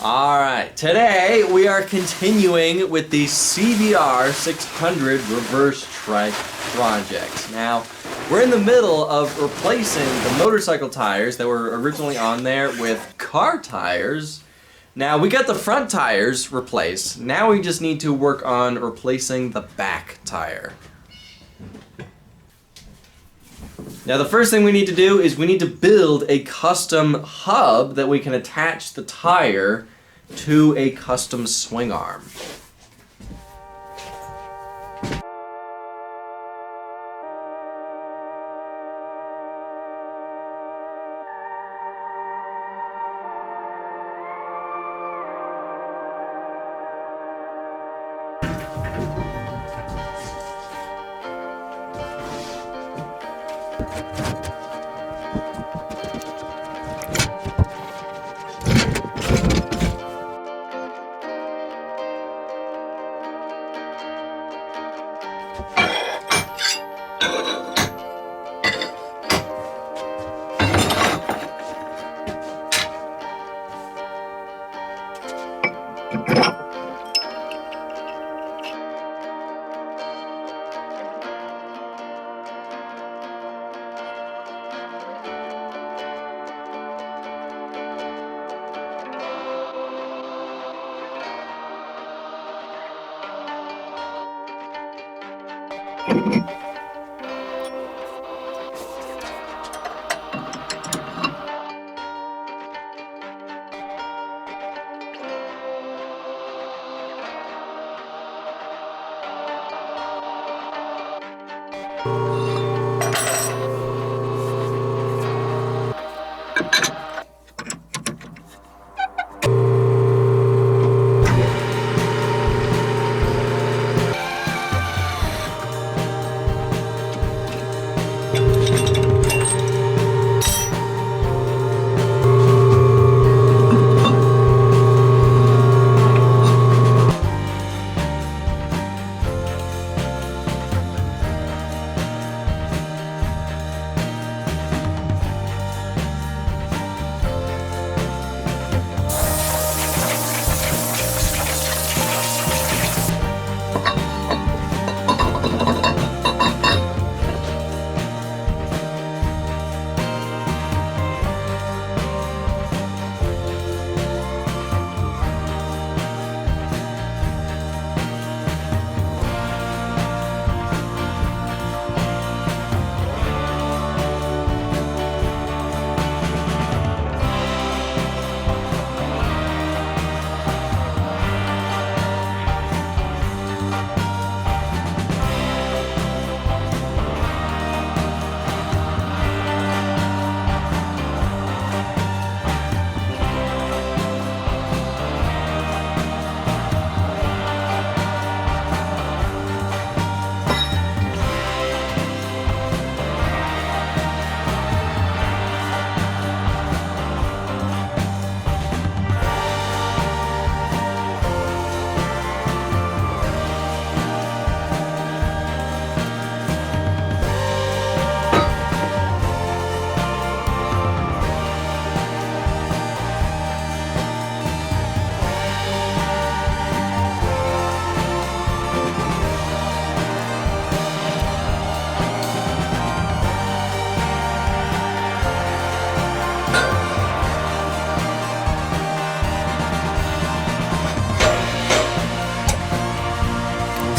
Alright, today we are continuing with the CBR 600 reverse trike project. Now, we're in the middle of replacing the motorcycle tires that were originally on there with car tires. Now, we got the front tires replaced. Now we just need to work on replacing the back tire. Now the first thing we need to do is we need to build a custom hub that we can attach the tire to a custom swing arm.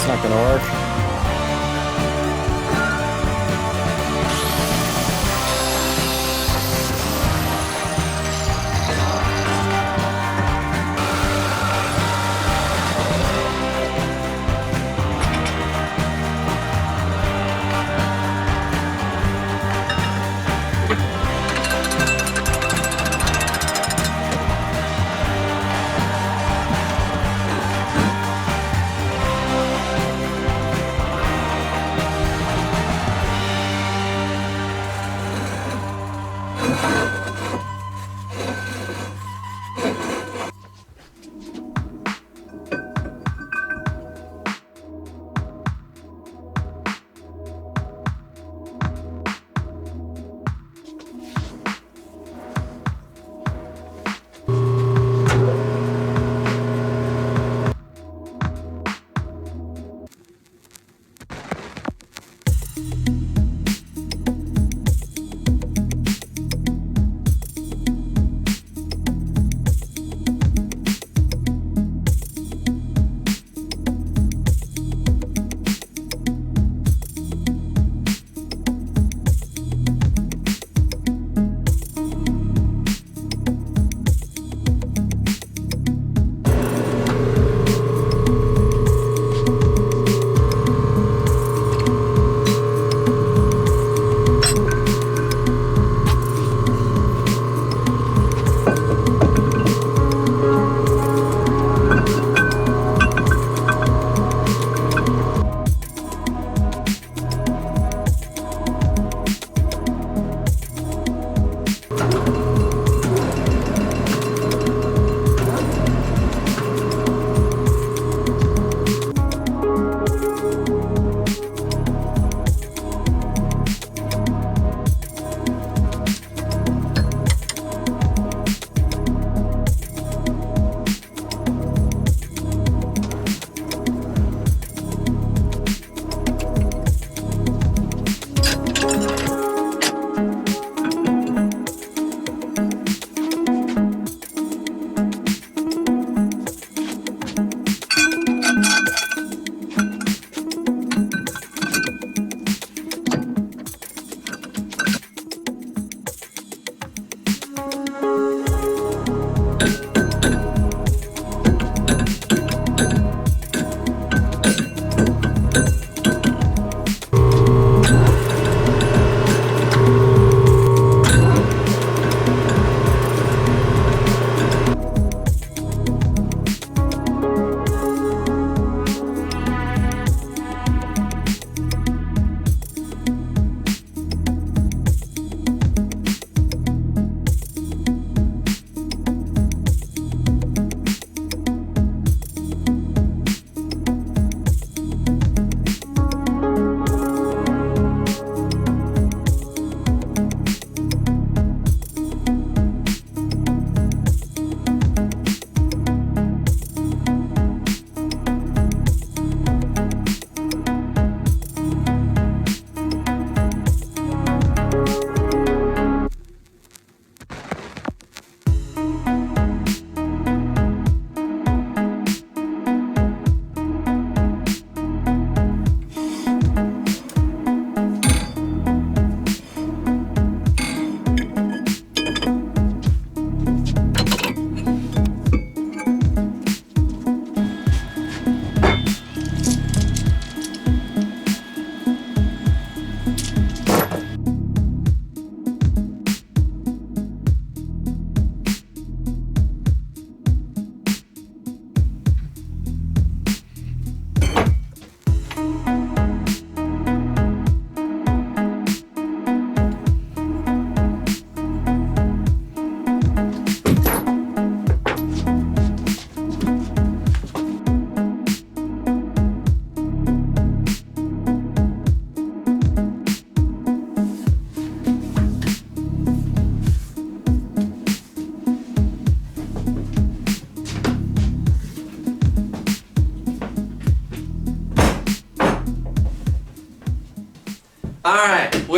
Not gonna work.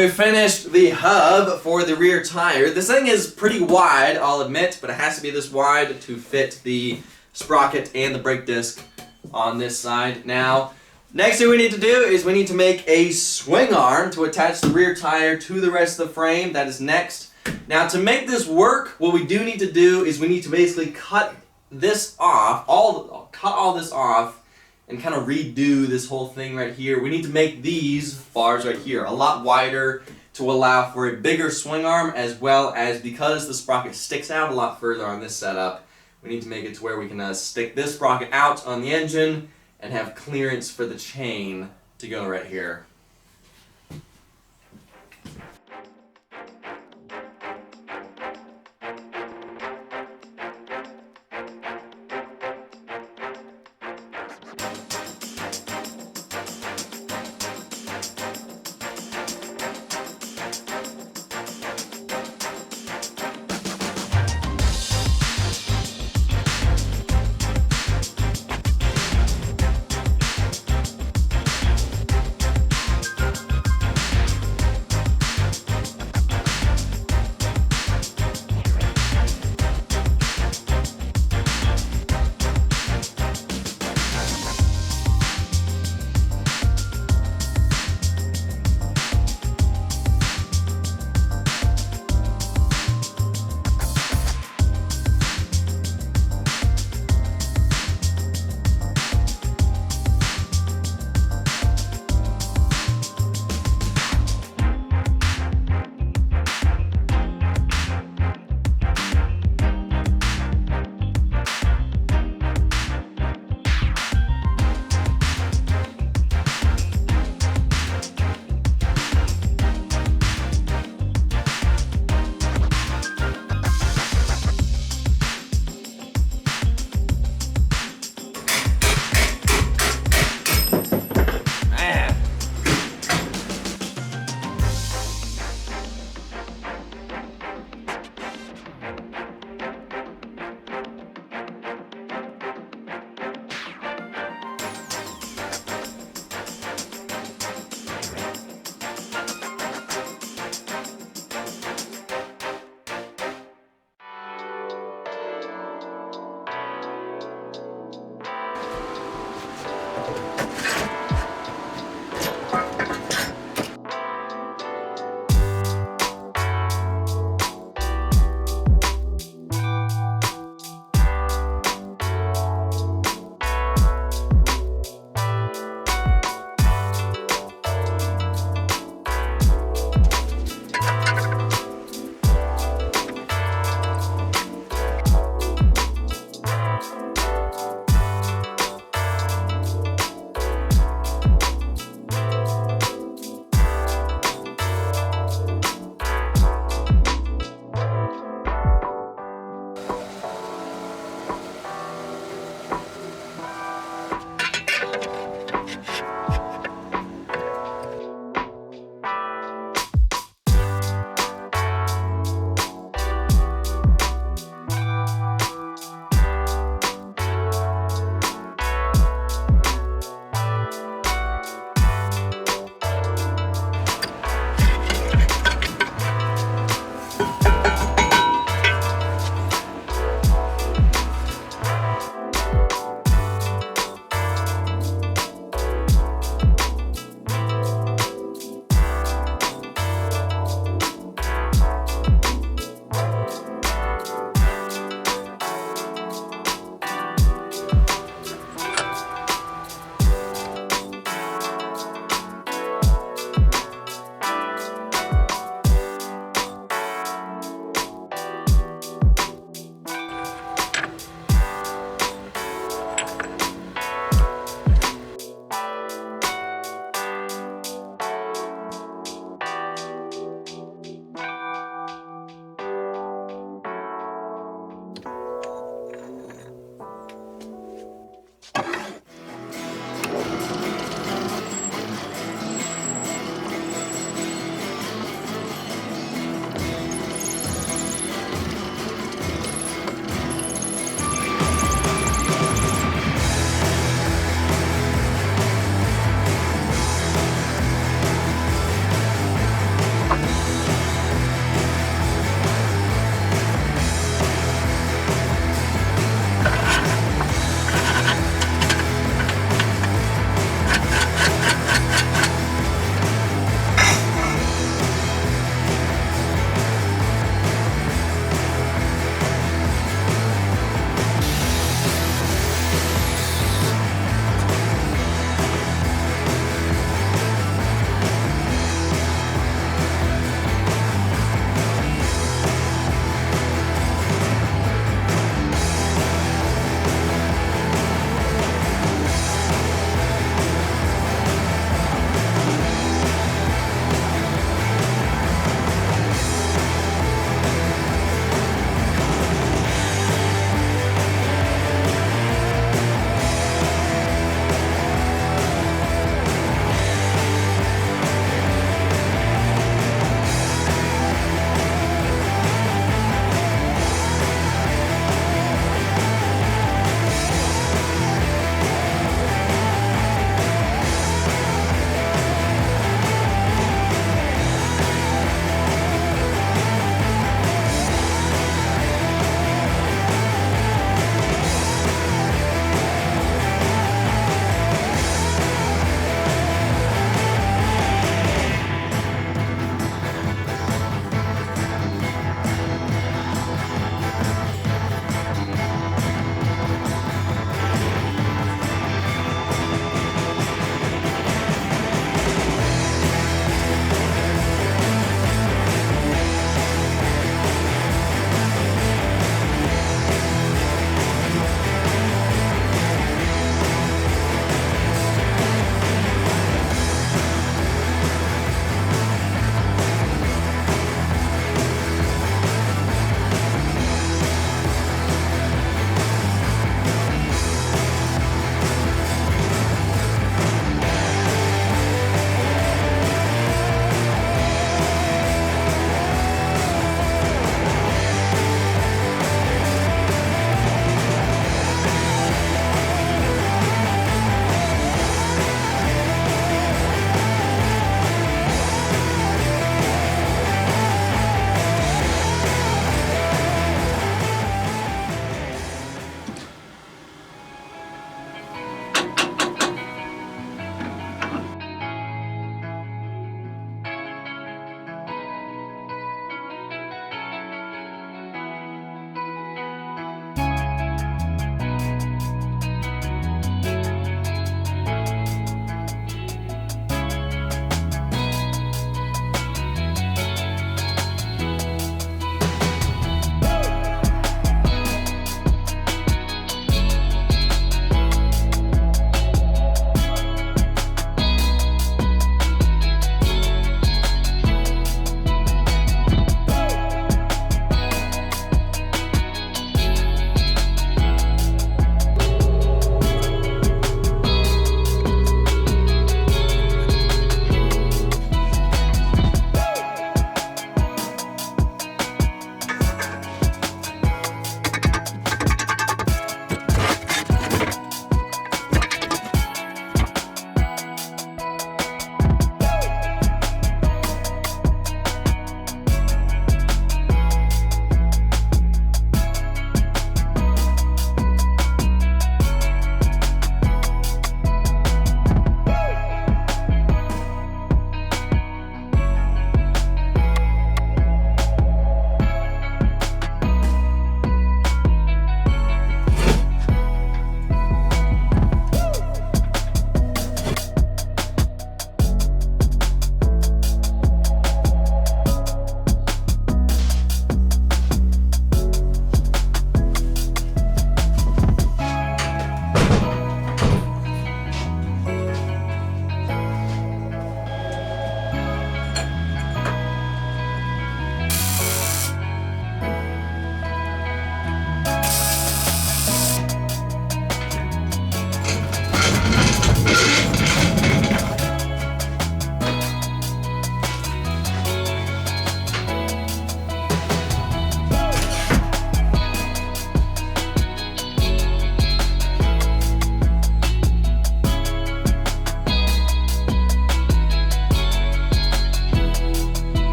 We finished the hub for the rear tire. This thing is pretty wide, I'll admit, but it has to be this wide to fit the sprocket and the brake disc on this side. Now, next thing we need to do is we need to make a swing arm to attach the rear tire to the rest of the frame. That is next. Now, to make this work, what we do need to do is we need to basically cut this off, cut all this off, and kind of redo this whole thing right here. We need to make these bars right here a lot wider to allow for a bigger swing arm, as well as because the sprocket sticks out a lot further on this setup, we need to make it to where we can stick this sprocket out on the engine and have clearance for the chain to go right here.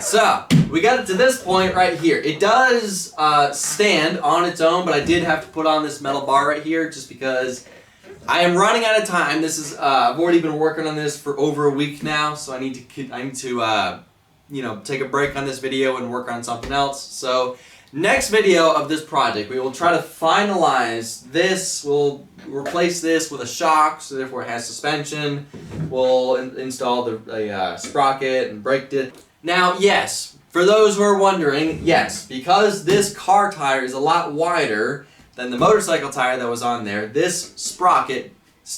so we got it to this point right here. It does stand on its own, but I did have to put on this metal bar right here just because I am running out of time. This is I've already been working on this for over a week now, so I need to you know, take a break on this video and work on something else. So next video of this project, we will try to finalize this. We'll replace this with a shock, so therefore it has suspension. We'll install the sprocket and brake disc. Now, yes, for those who are wondering, yes, because this car tire is a lot wider than the motorcycle tire that was on there, this sprocket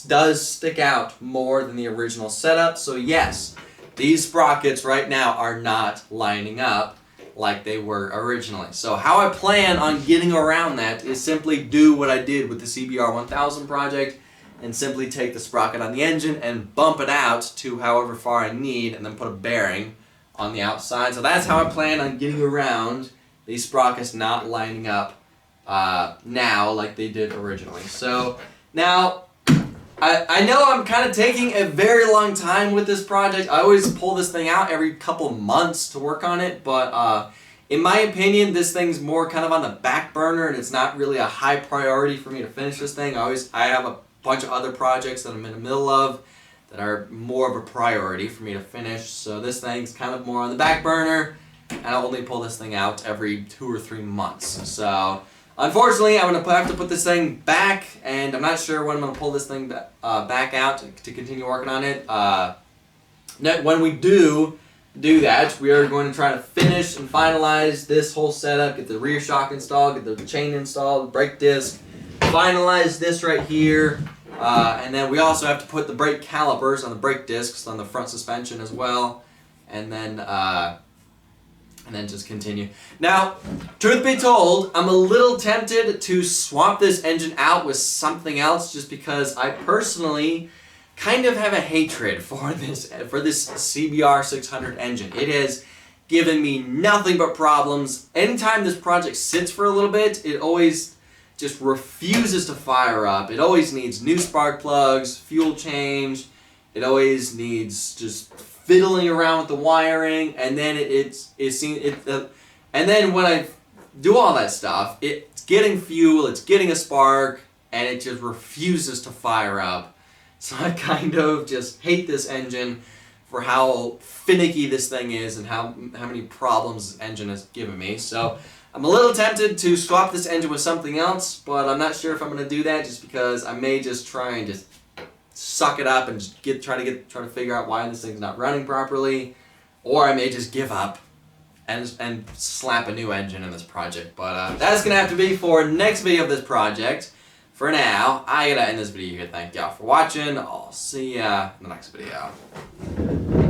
does stick out more than the original setup. So yes, these sprockets right now are not lining up like they were originally. So how I plan on getting around that is simply do what I did with the CBR 1000 project and simply take the sprocket on the engine and bump it out to however far I need and then put a bearing on the outside. So that's how I plan on getting around these sprockets not lining up now like they did originally. So now I know I'm kind of taking a very long time with this project. I always pull this thing out every couple months to work on it, but in my opinion, this thing's more kind of on the back burner and it's not really a high priority for me to finish this thing. I have a bunch of other projects that I'm in the middle of that are more of a priority for me to finish. So this thing's kind of more on the back burner, and I'll only pull this thing out every 2 or 3 months. So unfortunately, I'm going to have to put this thing back, and I'm not sure when I'm going to pull this thing back out to continue working on it. When we do that, we are going to try to finish and finalize this whole setup, get the rear shock installed, get the chain installed, brake disc, finalize this right here. And then we also have to put the brake calipers on the brake discs on the front suspension as well, and then just continue. Now, truth be told, I'm a little tempted to swap this engine out with something else just because I personally kind of have a hatred for this CBR 600 engine. It has given me nothing but problems. Anytime this project sits for a little bit, it always just refuses to fire up. It always needs new spark plugs, fuel change. It always needs just fiddling around with the wiring, and then and then when I do all that stuff, it's getting fuel, it's getting a spark, and it just refuses to fire up. So I kind of just hate this engine for how finicky this thing is and how many problems this engine has given me. So I'm a little tempted to swap this engine with something else, but I'm not sure if I'm going to do that just because I may just try and just suck it up and just try to figure out why this thing's not running properly, or I may just give up and slap a new engine in this project. But that's going to have to be for next video of this project. For now, I gotta end this video here. Thank y'all for watching. I'll see ya in the next video.